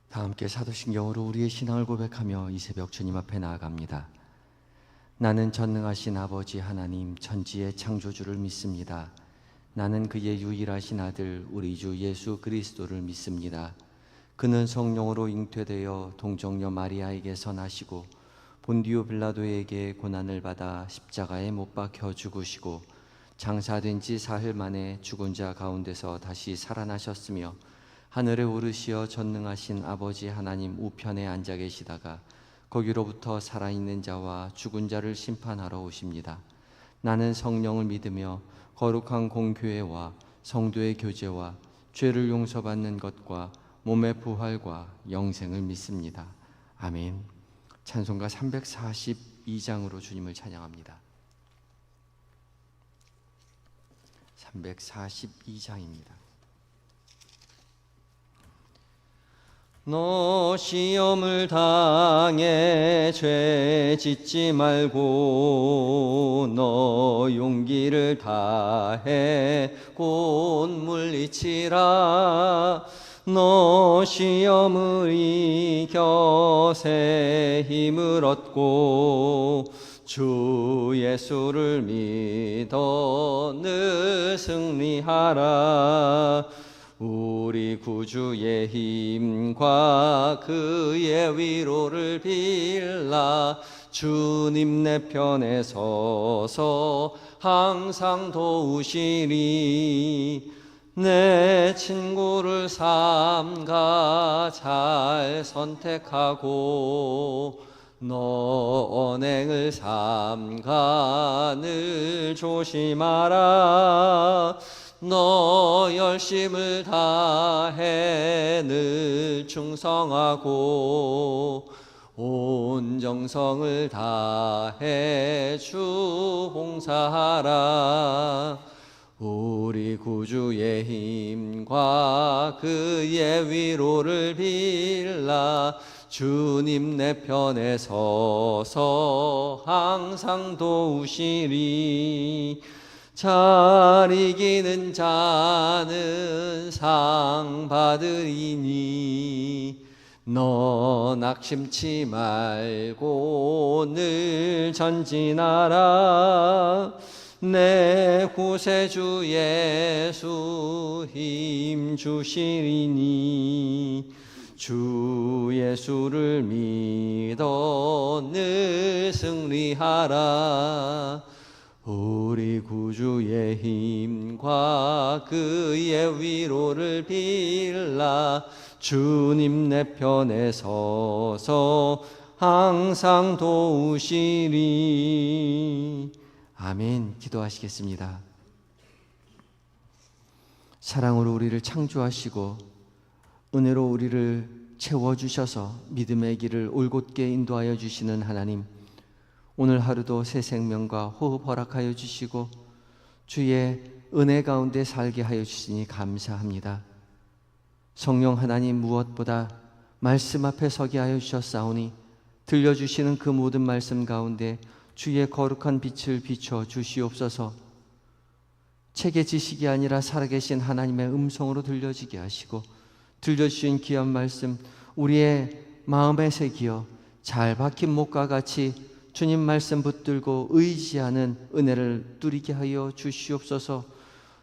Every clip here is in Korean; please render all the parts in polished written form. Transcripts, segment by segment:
다 함께 사도신경으로 우리의 신앙을 고백하며 이 새벽 주님 앞에 나아갑니다. 나는 전능하신 아버지 하나님 천지의 창조주를 믿습니다. 나는 그의 유일하신 아들 우리 주 예수 그리스도를 믿습니다. 그는 성령으로 잉태되어 동정녀 마리아에게서 나시고 본디오 빌라도에게 고난을 받아 십자가에 못 박혀 죽으시고 장사된 지 사흘 만에 죽은 자 가운데서 다시 살아나셨으며 하늘에 오르시어 전능하신 아버지 하나님 우편에 앉아 계시다가 거기로부터 살아있는 자와 죽은 자를 심판하러 오십니다. 나는 성령을 믿으며 거룩한 공교회와 성도의 교제와 죄를 용서받는 것과 몸의 부활과 영생을 믿습니다. 아멘. 찬송가 342장으로 주님을 찬양합니다. 342장입니다. 너 시험을 당해 죄 짓지 말고 너 용기를 다해 곧 물리치라. 너 시험을 이겨 새 힘을 얻고 주 예수를 믿어 늘 승리하라. 우리 구주의 힘과 그의 위로를 빌라. 주님 내 편에 서서 항상 도우시리. 내 친구를 삼가 잘 선택하고 너 언행을 삼가 늘 조심하라. 너 열심을 다해 늘 충성하고 온 정성을 다해 주 봉사하라. 우리 구주의 힘과 그의 위로를 빌라. 주님 내 편에 서서 항상 도우시리. 잘 이기는 자는 상 받으리니 너 낙심치 말고 늘 전진하라. 내 구세주 예수 힘 주시리니 주 예수를 믿어 늘 승리하라. 우리 구주의 힘과 그의 위로를 빌라. 주님 내 편에 서서 항상 도우시리. 아멘. 기도하시겠습니다. 사랑으로 우리를 창조하시고 은혜로 우리를 채워주셔서 믿음의 길을 올곧게 인도하여 주시는 하나님, 오늘 하루도 새 생명과 호흡 허락하여 주시고 주의 은혜 가운데 살게 하여 주시니 감사합니다. 성령 하나님, 무엇보다 말씀 앞에 서게 하여 주셨사오니 들려주시는 그 모든 말씀 가운데 주의 거룩한 빛을 비춰 주시옵소서. 책의 지식이 아니라 살아계신 하나님의 음성으로 들려지게 하시고 들려주신 귀한 말씀 우리의 마음에 새기어 잘 박힌 목과 같이 주님 말씀 붙들고 의지하는 은혜를 누리게 하여 주시옵소서.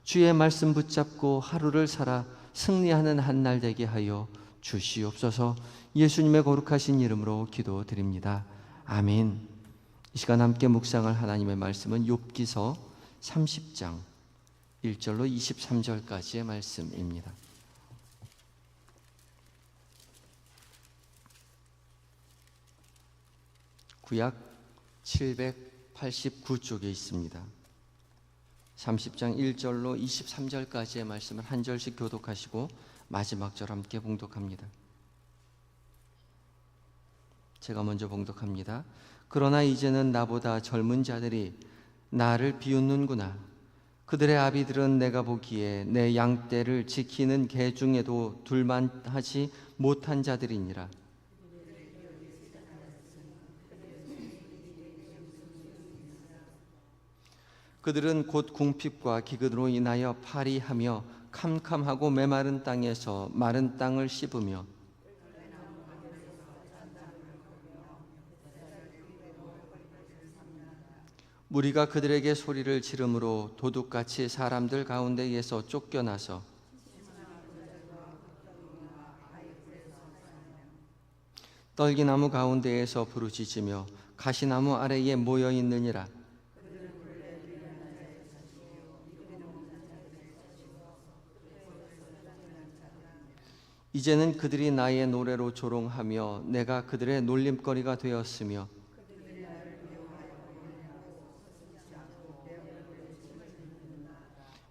주의 말씀 붙잡고 하루를 살아 승리하는 한 날 되게 하여 주시옵소서. 예수님의 거룩하신 이름으로 기도드립니다. 아멘. 이 시간 함께 묵상할 하나님의 말씀은 욥기서 30장 1절로 23절까지의 말씀입니다. 구약 789쪽에 있습니다. 30장 1절로 23절까지의 말씀을 한 절씩 교독하시고 마지막 절 함께 봉독합니다. 제가 먼저 봉독합니다. 그러나 이제는 나보다 젊은 자들이 나를 비웃는구나. 그들의 아비들은 내가 보기에 내 양떼를 지키는 개 중에도 둘만 하지 못한 자들이니라. 그들은 곧 궁핍과 기근으로 인하여 파리하며 캄캄하고 메마른 땅에서 마른 땅을 씹으며 무리가 그들에게 소리를 지르므로 도둑같이 사람들 가운데에서 쫓겨나서 떨기나무 가운데에서 부르짖으며 가시나무 아래에 모여 있느니라. 이제는 그들이 나의 노래로 조롱하며 내가 그들의 놀림거리가 되었으며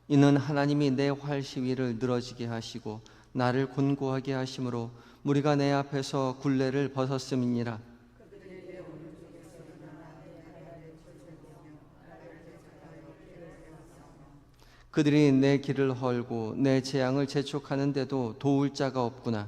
이는 하나님이 내 활 시위를 늘어지게 하시고 나를 곤고하게 하심으로 무리가 내 앞에서 굴레를 벗었음이니라. 그들이 내 길을 헐고 내 재앙을 재촉하는데도 도울 자가 없구나.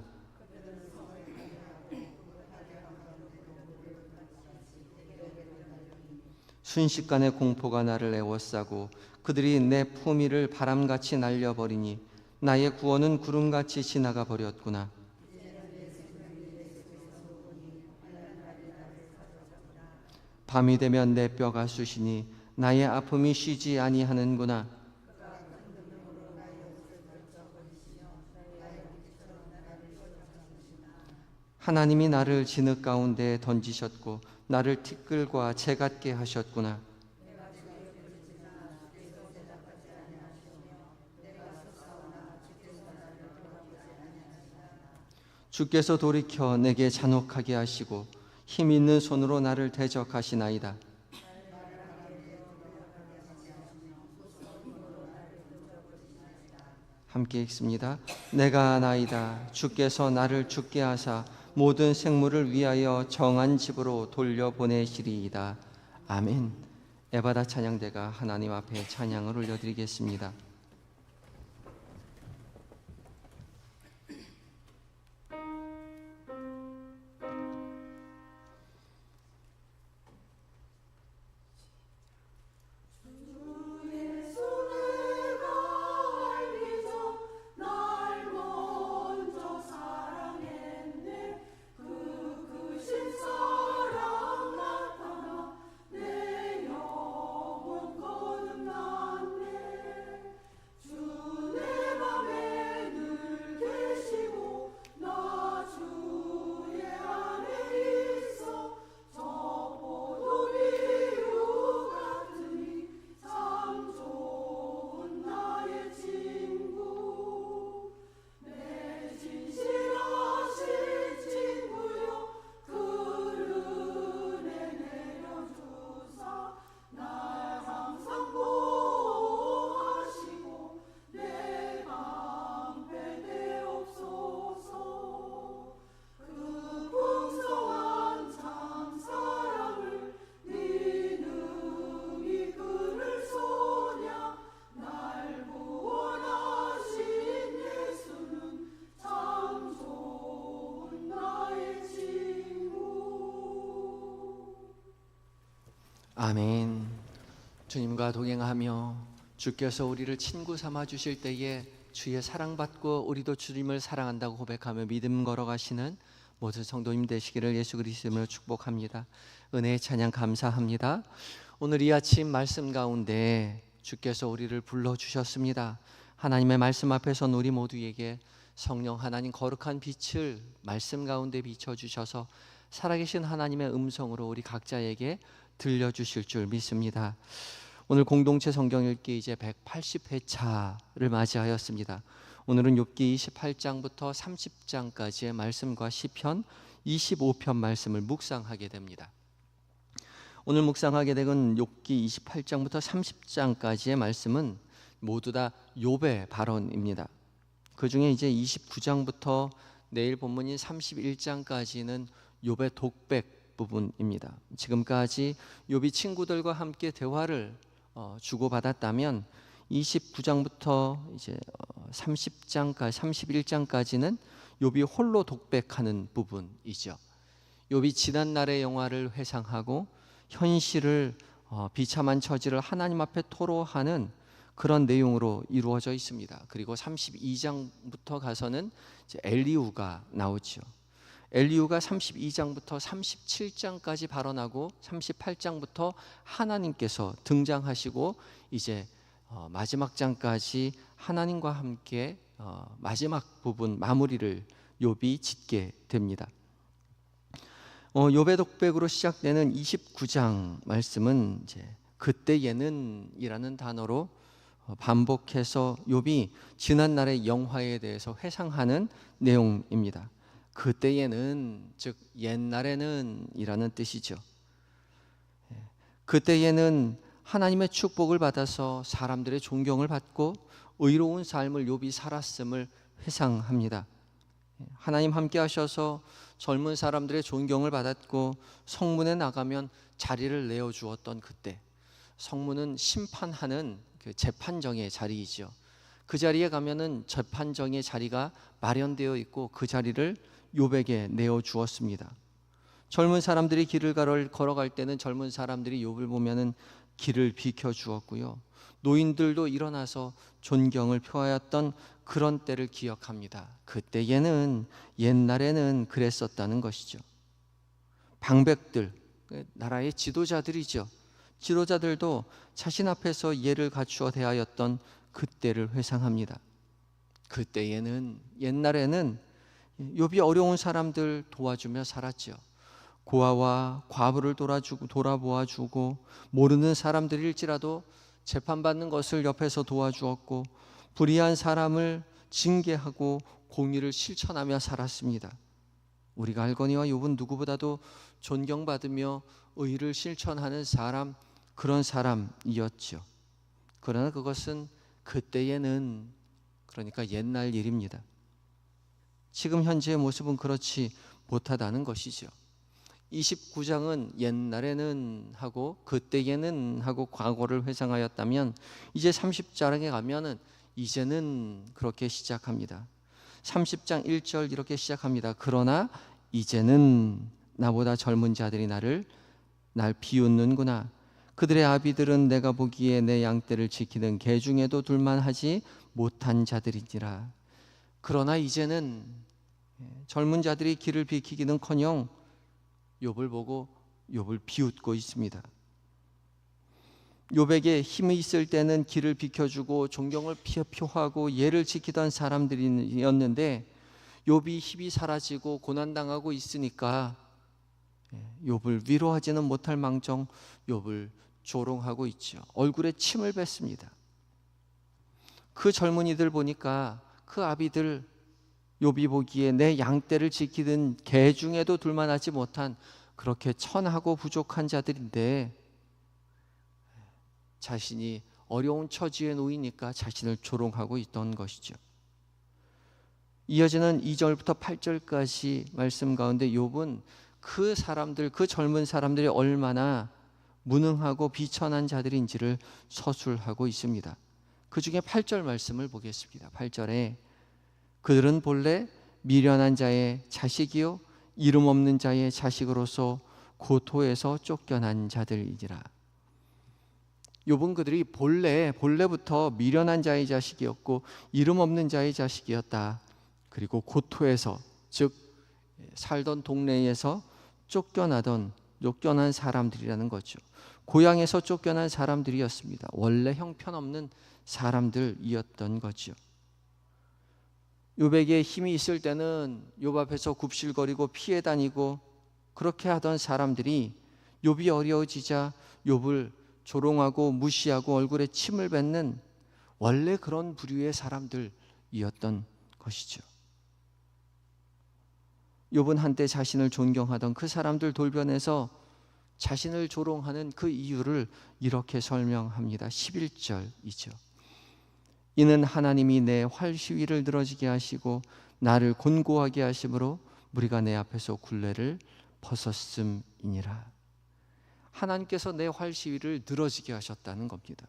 순식간에 공포가 나를 에워싸고 그들이 내 품위를 바람같이 날려버리니 나의 구원은 구름같이 지나가 버렸구나. 밤이 되면 내 뼈가 쑤시니 나의 아픔이 쉬지 아니하는구나. 하나님이 나를 진흙 가운데 던지셨고 나를 티끌과 재 같게 하셨구나. 주께서 돌이켜 내게 잔혹하게 하시고 힘 있는 손으로 나를 대적하시나이다. 함께 읽습니다. 내가 나이다. 주께서 나를 죽게 하사 모든 생물을 위하여 정한 집으로 돌려보내시리이다. 아멘. 에바다 찬양대가 하나님 앞에 찬양을 올려드리겠습니다. 아멘. 주님과 동행하며 주께서 우리를 친구 삼아 주실 때에 주의 사랑받고 우리도 주님을 사랑한다고 고백하며 믿음 걸어가시는 모든 성도님 되시기를 예수 그리스도로 축복합니다. 은혜의 찬양 감사합니다. 오늘 이 아침 말씀 가운데 주께서 우리를 불러주셨습니다. 하나님의 말씀 앞에서 우리 모두에게 성령 하나님 거룩한 빛을 말씀 가운데 비춰주셔서 살아계신 하나님의 음성으로 우리 각자에게 들려주실 줄 믿습니다. 오늘 공동체 성경 읽기 이제 180회차를 맞이하였습니다. 오늘은 욥기 28장부터 30장까지의 말씀과 시편 25편 말씀을 묵상하게 됩니다. 오늘 묵상하게 된 욥기 28장부터 30장까지의 말씀은 모두 다 욥의 발언입니다. 그 중에 이제 29장부터 내일 본문인 31장까지는 욥의 독백 부분입니다. 지금까지 욥이 친구들과 함께 대화를 주고받았다면 29장부터 이제 30장까지 31장까지는 욥이 홀로 독백하는 부분이죠. 욥이 지난 날의 영화를 회상하고 현실을 비참한 처지를 하나님 앞에 토로하는 그런 내용으로 이루어져 있습니다. 그리고 32장부터 가서는 이제 엘리후가 나오죠. 엘리후가 32장부터 37장까지 발언하고 38장부터 하나님께서 등장하시고 이제 마지막 장까지 하나님과 함께 마지막 부분 마무리를 욥이 짓게 됩니다. 욥의 독백으로 시작되는 29장 말씀은 이제 그때에는이라는 단어로 반복해서 욥이 지난 날의 영화에 대해서 회상하는 내용입니다. 그때에는, 즉 옛날에는 이라는 뜻이죠. 그때에는 하나님의 축복을 받아서 사람들의 존경을 받고 의로운 삶을 욥이 살았음을 회상합니다. 하나님 함께 하셔서 젊은 사람들의 존경을 받았고 성문에 나가면 자리를 내어주었던 그때, 성문은 심판하는 그 재판정의 자리이죠. 그 자리에 가면은 재판정의 자리가 마련되어 있고 그 자리를 욥에게 내어주었습니다. 젊은 사람들이 길을 걸어갈 때는 젊은 사람들이 욥을 보면은 길을 비켜주었고요. 노인들도 일어나서 존경을 표하였던 그런 때를 기억합니다. 그때에는, 옛날에는 그랬었다는 것이죠. 방백들, 나라의 지도자들이죠. 지도자들도 자신 앞에서 예를 갖추어 대하였던 그때를 회상합니다. 그때에는, 옛날에는 욥이 어려운 사람들 도와주며 살았죠. 고아와 과부를 돌아보아주고 모르는 사람들일지라도 재판받는 것을 옆에서 도와주었고 불의한 사람을 징계하고 공의를 실천하며 살았습니다. 우리가 알거니와 욥은 누구보다도 존경받으며 의를 실천하는 사람, 그런 사람이었죠. 그러나 그것은 그때에는, 그러니까 옛날 일입니다. 지금 현재의 모습은 그렇지 못하다는 것이죠. 29장은 옛날에는 하고 그때에는 하고 과거를 회상하였다면 이제 30장에 가면은 이제는 그렇게 시작합니다. 30장 1절 이렇게 시작합니다. 그러나 이제는 나보다 젊은 자들이 날 비웃는구나. 그들의 아비들은 내가 보기에 내 양떼를 지키는 개 중에도 둘만하지 못한 자들이니라. 그러나 이제는 젊은 자들이 길을 비키기는커녕 욥을 보고 욥을 비웃고 있습니다. 욥에게 힘이 있을 때는 길을 비켜주고 존경을 표하고 예를 지키던 사람들이었는데 욥이 힘이 사라지고 고난당하고 있으니까 욥을 위로하지는 못할 망정 욥을 조롱하고 있죠. 얼굴에 침을 뱉습니다. 그 젊은이들 보니까 그 아비들 욥이 보기에 내 양떼를 지키던 개 중에도 둘만하지 못한 그렇게 천하고 부족한 자들인데 자신이 어려운 처지에 놓이니까 자신을 조롱하고 있던 것이죠. 이어지는 2절부터 8절까지 말씀 가운데 욥은 그 사람들, 그 젊은 사람들이 얼마나 무능하고 비천한 자들인지를 서술하고 있습니다. 그 중에 8절 말씀을 보겠습니다. 8절에 그들은 본래 미련한 자의 자식이요 이름 없는 자의 자식으로서 고토에서 쫓겨난 자들이니라. 욥은 그들이 본래부터 미련한 자의 자식이었고 이름 없는 자의 자식이었다. 그리고 고토에서, 즉 살던 동네에서 쫓겨난 사람들이라는 거죠. 고향에서 쫓겨난 사람들이었습니다. 원래 형편없는 사람들이었던 거죠. 욥에게 힘이 있을 때는 욥 앞에서 굽실거리고 피해 다니고 그렇게 하던 사람들이 욥이 어려워지자 욥을 조롱하고 무시하고 얼굴에 침을 뱉는 원래 그런 부류의 사람들이었던 것이죠. 욥은 한때 자신을 존경하던 그 사람들 돌변해서 자신을 조롱하는 그 이유를 이렇게 설명합니다. 11절이죠. 이는 하나님이 내 활시위를 늘어지게 하시고 나를 곤고하게 하심으로 무리가 내 앞에서 굴레를 벗었음이니라. 하나님께서 내 활시위를 늘어지게 하셨다는 겁니다.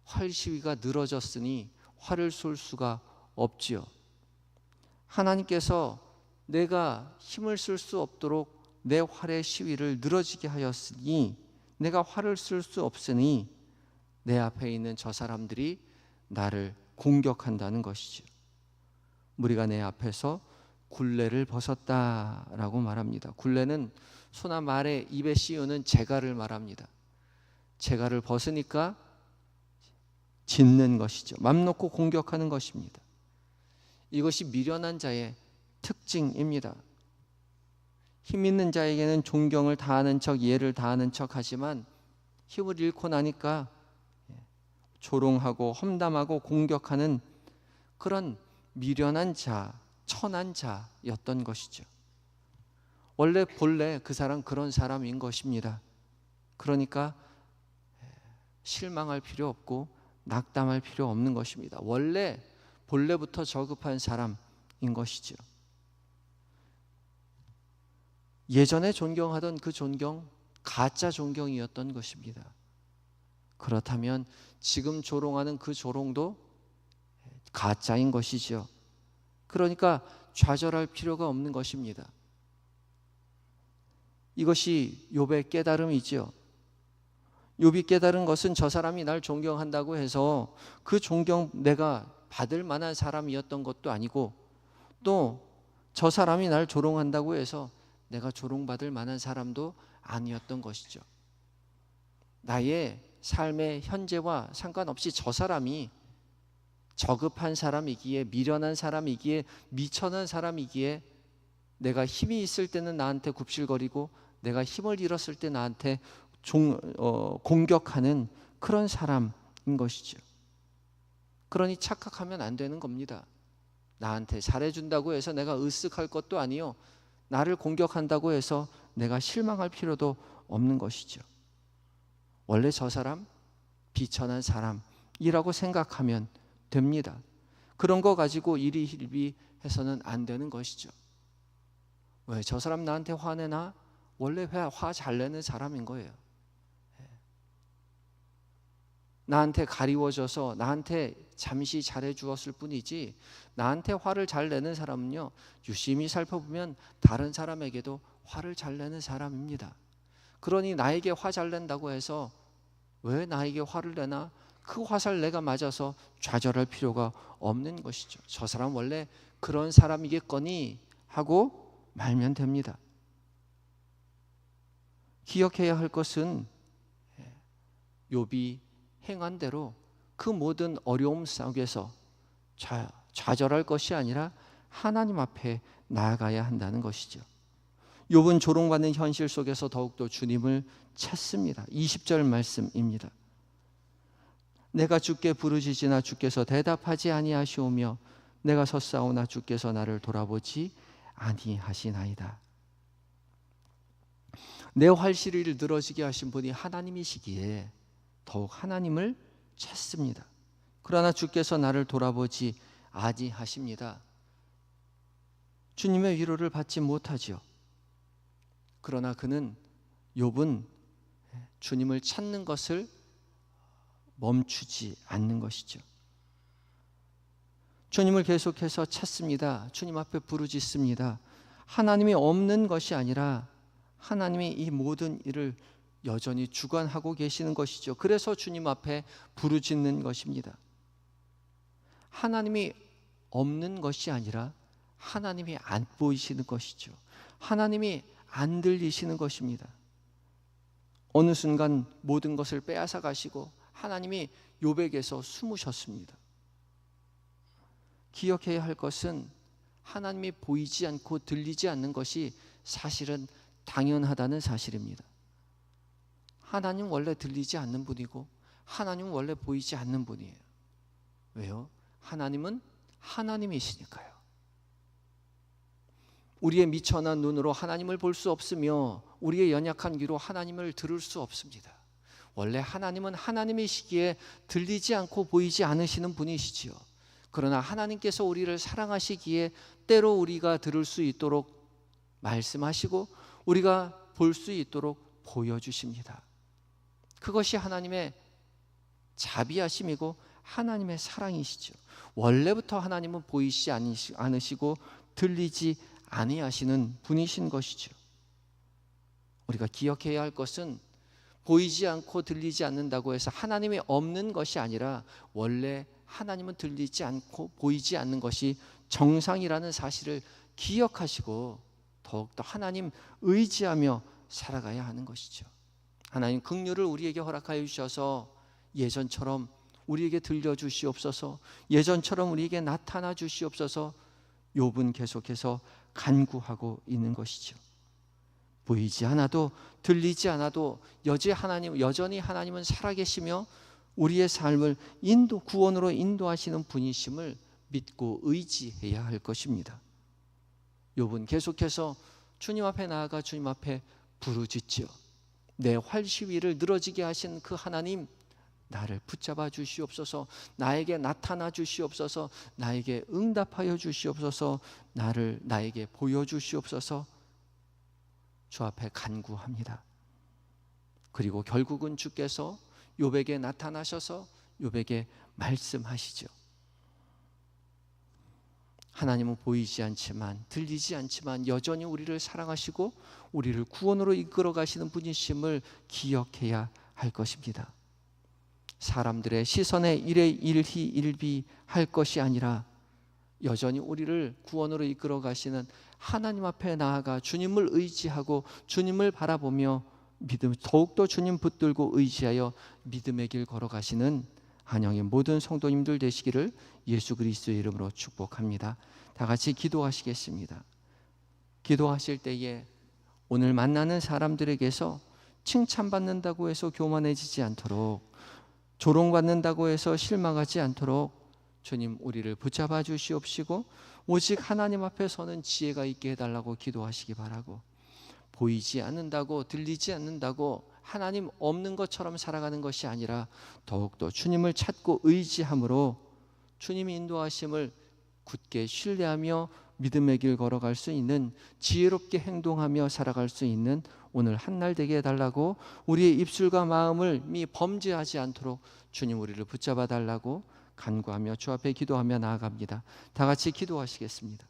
활시위가 늘어졌으니 활을 쏠 수가 없지요. 하나님께서 내가 힘을 쓸 수 없도록 내 활의 시위를 늘어지게 하였으니 내가 활을 쓸 수 없으니 내 앞에 있는 저 사람들이 나를 공격한다는 것이죠. 무리가 내 앞에서 굴레를 벗었다라고 말합니다. 굴레는 소나 말의 입에 씌우는 재갈을 말합니다. 재갈을 벗으니까 짖는 것이죠. 맘 놓고 공격하는 것입니다. 이것이 미련한 자의 특징입니다. 힘 있는 자에게는 존경을 다하는 척, 예를 다하는 척 하지만 힘을 잃고 나니까 조롱하고 험담하고 공격하는 그런 미련한 자, 천한 자였던 것이죠. 본래 그 사람 그런 사람인 것입니다. 그러니까 실망할 필요 없고 낙담할 필요 없는 것입니다. 본래부터 저급한 사람인 것이죠. 예전에 존경하던 그 존경, 가짜 존경이었던 것입니다. 그렇다면 지금 조롱하는 그 조롱도 가짜인 것이죠. 그러니까 좌절할 필요가 없는 것입니다. 이것이 욥의 깨달음이죠. 욥이 깨달은 것은 저 사람이 날 존경한다고 해서 그 존경 내가 받을 만한 사람이었던 것도 아니고, 또 저 사람이 날 조롱한다고 해서 내가 조롱받을 만한 사람도 아니었던 것이죠. 나의 삶의 현재와 상관없이 저 사람이 저급한 사람이기에, 미련한 사람이기에, 미천한 사람이기에 내가 힘이 있을 때는 나한테 굽실거리고 내가 힘을 잃었을 때 나한테 공격하는 그런 사람인 것이죠. 그러니 착각하면 안 되는 겁니다. 나한테 잘해준다고 해서 내가 으쓱할 것도 아니요, 나를 공격한다고 해서 내가 실망할 필요도 없는 것이죠. 원래 저 사람 비천한 사람이라고 생각하면 됩니다. 그런 거 가지고 이리힐비 해서는 안 되는 것이죠. 왜 저 사람 나한테 화내나? 원래 화 잘 내는 사람인 거예요. 나한테 가리워져서 나한테 잠시 잘해 주었을 뿐이지, 나한테 화를 잘 내는 사람은요, 유심히 살펴보면 다른 사람에게도 화를 잘 내는 사람입니다. 그러니 나에게 화 잘 낸다고 해서 왜 나에게 화를 내나? 그 화살 내가 맞아서 좌절할 필요가 없는 것이죠. 저 사람 원래 그런 사람이겠거니 하고 말면 됩니다. 기억해야 할 것은 욥이 행한 대로 그 모든 어려움 속에서 좌절할 것이 아니라 하나님 앞에 나아가야 한다는 것이죠. 욥은 조롱받는 현실 속에서 더욱더 주님을 찾습니다. 20절 말씀입니다. 내가 주께 부르짖으나 주께서 대답하지 아니하시오며 내가 섰사오나 주께서 나를 돌아보지 아니하시나이다. 내 활시를 늘어지게 하신 분이 하나님이시기에 더욱 하나님을 찾습니다. 그러나 주께서 나를 돌아보지 아니하십니다. 주님의 위로를 받지 못하지요. 그러나 욥은 주님을 찾는 것을 멈추지 않는 것이죠. 주님을 계속해서 찾습니다. 주님 앞에 부르짖습니다. 하나님이 없는 것이 아니라 하나님이 이 모든 일을 여전히 주관하고 계시는 것이죠. 그래서 주님 앞에 부르짖는 것입니다. 하나님이 없는 것이 아니라 하나님이 안 보이시는 것이죠. 하나님이 안 들리시는 것입니다. 어느 순간 모든 것을 빼앗아 가시고 하나님이 욥에게서 숨으셨습니다. 기억해야 할 것은 하나님이 보이지 않고 들리지 않는 것이 사실은 당연하다는 사실입니다. 하나님 원래 들리지 않는 분이고 하나님은 원래 보이지 않는 분이에요. 왜요? 하나님은 하나님이시니까요. 우리의 미천한 눈으로 하나님을 볼 수 없으며 우리의 연약한 귀로 하나님을 들을 수 없습니다. 원래 하나님은 하나님이시기에 들리지 않고 보이지 않으시는 분이시지요. 그러나 하나님께서 우리를 사랑하시기에 때로 우리가 들을 수 있도록 말씀하시고 우리가 볼 수 있도록 보여주십니다. 그것이 하나님의 자비하심이고 하나님의 사랑이시죠. 원래부터 하나님은 보이지 않으시고 들리지 아니하시는 분이신 것이죠. 우리가 기억해야 할 것은 보이지 않고 들리지 않는다고 해서 하나님이 없는 것이 아니라 원래 하나님은 들리지 않고 보이지 않는 것이 정상이라는 사실을 기억하시고 더욱더 하나님 의지하며 살아가야 하는 것이죠. 하나님 긍휼을 우리에게 허락하여 주셔서 예전처럼 우리에게 들려주시옵소서, 예전처럼 우리에게 나타나 주시옵소서. 욥은 계속해서 간구하고 있는 것이죠. 보이지 않아도 들리지 않아도 여전히 하나님은 살아계시며 우리의 삶을 구원으로 인도하시는 분이심을 믿고 의지해야 할 것입니다. 욥은 계속해서 주님 앞에 나아가 주님 앞에 부르짖지요. 내 활시위를 늘어지게 하신 그 하나님, 나를 붙잡아 주시옵소서, 나에게 나타나 주시옵소서, 나에게 응답하여 주시옵소서, 나에게 보여주시옵소서. 주 앞에 간구합니다. 그리고 결국은 주께서 욥에게 나타나셔서 욥에게 말씀하시죠. 하나님은 보이지 않지만, 들리지 않지만 여전히 우리를 사랑하시고 우리를 구원으로 이끌어 가시는 분이심을 기억해야 할 것입니다. 사람들의 시선에 일희일비할 것이 아니라 여전히 우리를 구원으로 이끌어 가시는 하나님 앞에 나아가 주님을 의지하고 주님을 바라보며 더욱더 주님 붙들고 의지하여 믿음의 길 걸어가시는 한영의 모든 성도님들 되시기를 예수 그리스도의 이름으로 축복합니다. 다 같이 기도하시겠습니다. 기도하실 때에 오늘 만나는 사람들에게서 칭찬받는다고 해서 교만해지지 않도록, 조롱받는다고 해서 실망하지 않도록 주님 우리를 붙잡아 주시옵시고 오직 하나님 앞에 서는 지혜가 있게 해달라고 기도하시기 바라고, 보이지 않는다고 들리지 않는다고 하나님 없는 것처럼 살아가는 것이 아니라 더욱더 주님을 찾고 의지함으로 주님의 인도하심을 굳게 신뢰하며 믿음의 길 걸어갈 수 있는, 지혜롭게 행동하며 살아갈 수 있는 오늘 한날 되게 해달라고, 우리의 입술과 마음을 범죄하지 않도록 주님 우리를 붙잡아 달라고 간구하며 주 앞에 기도하며 나아갑니다. 다 같이 기도하시겠습니다.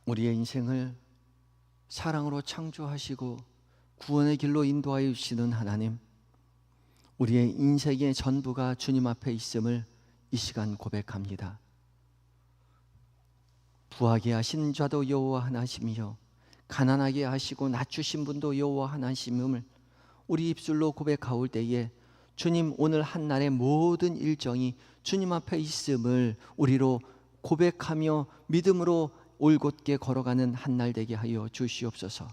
우리의 인생을 사랑으로 창조하시고 구원의 길로 인도하여 주시는 하나님, 우리의 인생의 전부가 주님 앞에 있음을 이 시간 고백합니다. 부하게 하신 자도 여호와 하나님이요 가난하게 하시고 낮추신 분도 여호와 하나님임을 우리 입술로 고백하올 때에 주님 오늘 한날의 모든 일정이 주님 앞에 있음을 우리로 고백하며 믿음으로 올곧게 걸어가는 한날 되게 하여 주시옵소서.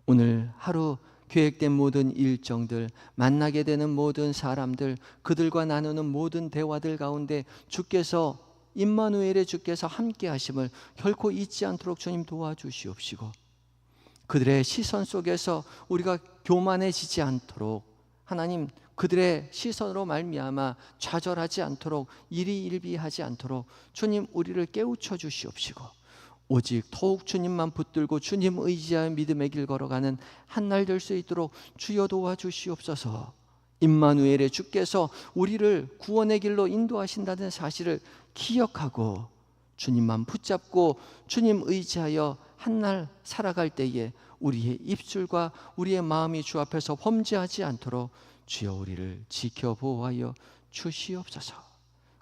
오늘 하루 계획된 모든 일정들, 만나게 되는 모든 사람들, 그들과 나누는 모든 대화들 가운데 주께서 임마누엘의 주께서 함께 하심을 결코 잊지 않도록 주님 도와주시옵시고, 그들의 시선 속에서 우리가 교만해지지 않도록 하나님, 그들의 시선으로 말미암아 좌절하지 않도록, 일희일비하지 않도록 주님 우리를 깨우쳐 주시옵시고, 오직 더욱 주님만 붙들고 주님 의지하여 믿음의 길 걸어가는 한날 될 수 있도록 주여 도와주시옵소서. 임마누엘의 주께서 우리를 구원의 길로 인도하신다는 사실을 기억하고 주님만 붙잡고 주님 의지하여 한날 살아갈 때에 우리의 입술과 우리의 마음이 주 앞에서 범죄하지 않도록 주여 우리를 지켜보호하여 주시옵소서.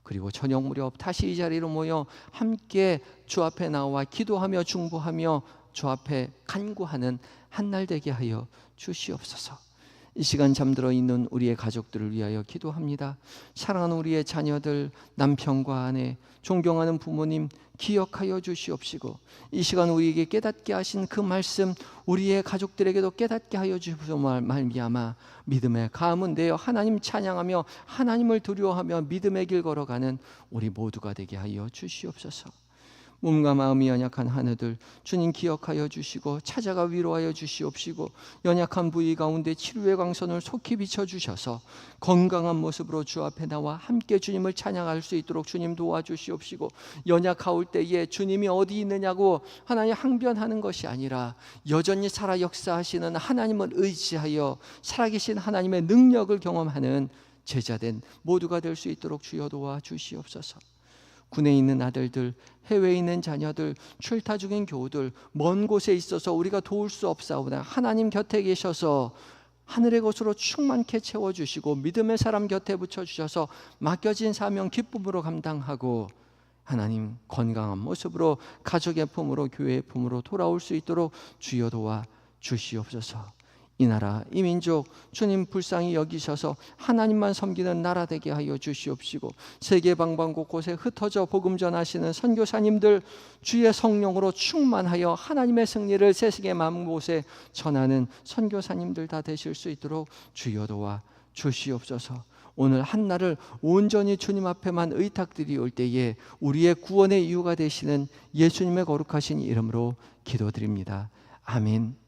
그리고 저녁 무렵 다시 이 자리로 모여 함께 주 앞에 나와 기도하며 중보하며 주 앞에 간구하는 한날 되게 하여 주시옵소서. 이 시간 잠들어 있는 우리의 가족들을 위하여 기도합니다. 사랑하는 우리의 자녀들, 남편과 아내, 존경하는 부모님 기억하여 주시옵시고, 이 시간 우리에게 깨닫게 하신 그 말씀 우리의 가족들에게도 깨닫게 하여 주시옵소서. 말미암아 믿음의 가문 되어 하나님 찬양하며 하나님을 두려워하며 믿음의 길 걸어가는 우리 모두가 되게 하여 주시옵소서. 몸과 마음이 연약한 하느들 주님 기억하여 주시고 찾아가 위로하여 주시옵시고, 연약한 부위 가운데 치료의 광선을 속히 비춰주셔서 건강한 모습으로 주 앞에 나와 함께 주님을 찬양할 수 있도록 주님 도와주시옵시고, 연약하올 때에 주님이 어디 있느냐고 하나님 항변하는 것이 아니라 여전히 살아 역사하시는 하나님을 의지하여 살아계신 하나님의 능력을 경험하는 제자된 모두가 될 수 있도록 주여 도와주시옵소서. 군에 있는 아들들, 해외에 있는 자녀들, 출타 중인 교우들, 먼 곳에 있어서 우리가 도울 수 없사오나 하나님 곁에 계셔서 하늘의 것으로 충만케 채워주시고 믿음의 사람 곁에 붙여주셔서 맡겨진 사명 기쁨으로 감당하고 하나님 건강한 모습으로 가족의 품으로 교회의 품으로 돌아올 수 있도록 주여 도와 주시옵소서. 이 나라 이 민족 주님 불쌍히 여기셔서 하나님만 섬기는 나라 되게 하여 주시옵시고 세계 방방 곳곳에 흩어져 복음 전하시는 선교사님들 주의 성령으로 충만하여 하나님의 승리를 세계 만 곳에 전하는 선교사님들 다 되실 수 있도록 주여 도와 주시옵소서. 오늘 한날을 온전히 주님 앞에만 의탁드리올 때에 우리의 구원의 이유가 되시는 예수님의 거룩하신 이름으로 기도드립니다. 아멘.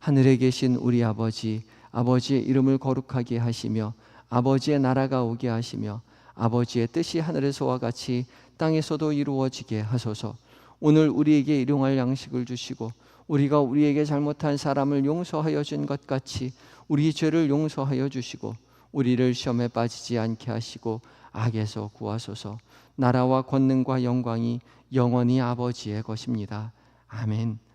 하늘에 계신 우리 아버지, 아버지의 이름을 거룩하게 하시며 아버지의 나라가 오게 하시며 아버지의 뜻이 하늘에서와 같이 땅에서도 이루어지게 하소서. 오늘 우리에게 일용할 양식을 주시고 우리가 우리에게 잘못한 사람을 용서하여 준 것 같이 우리 죄를 용서하여 주시고 우리를 시험에 빠지지 않게 하시고 악에서 구하소서. 나라와 권능과 영광이 영원히 아버지의 것입니다. 아멘.